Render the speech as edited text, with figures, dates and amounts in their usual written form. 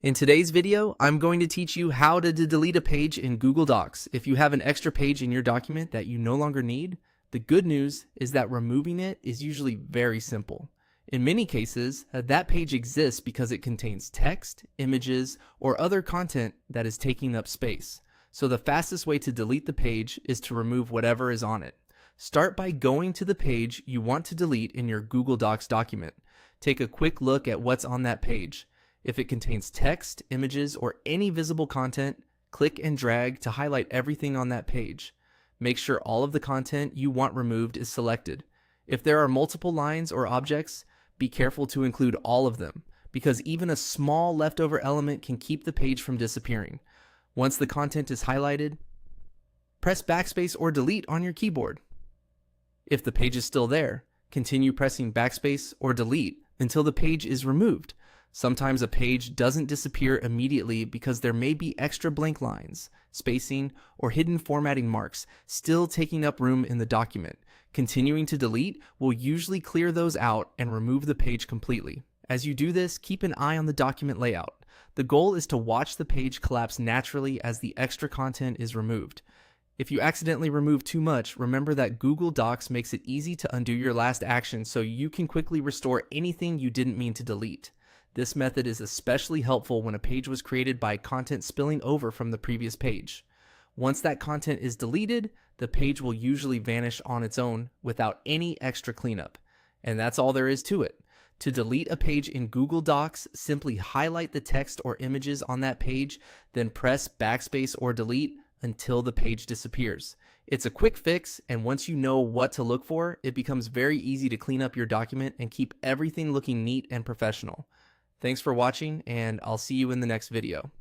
In today's video, I'm going to teach you how to delete a page in Google Docs. If you have an extra page in your document that you no longer need, the good news is that removing it is usually very simple. In many cases, that page exists because it contains text, images, or other content that is taking up space. So the fastest way to delete the page is to remove whatever is on it. Start by going to the page you want to delete in your Google Docs document. Take a quick look at what's on that page. If it contains text, images, or any visible content, click and drag to highlight everything on that page. Make sure all of the content you want removed is selected. If there are multiple lines or objects, be careful to include all of them, because even a small leftover element can keep the page from disappearing. Once the content is highlighted, press backspace or delete on your keyboard. If the page is still there, continue pressing backspace or delete until the page is removed. Sometimes a page doesn't disappear immediately because there may be extra blank lines, spacing, or hidden formatting marks still taking up room in the document. Continuing to delete will usually clear those out and remove the page completely. As you do this, keep an eye on the document layout. The goal is to watch the page collapse naturally as the extra content is removed. If you accidentally remove too much, remember that Google Docs makes it easy to undo your last action so you can quickly restore anything you didn't mean to delete. This method is especially helpful when a page was created by content spilling over from the previous page. Once that content is deleted, the page will usually vanish on its own without any extra cleanup. And that's all there is to it. To delete a page in Google Docs, simply highlight the text or images on that page, then press backspace or delete until the page disappears. It's a quick fix, and once you know what to look for, it becomes very easy to clean up your document and keep everything looking neat and professional. Thanks for watching, and I'll see you in the next video.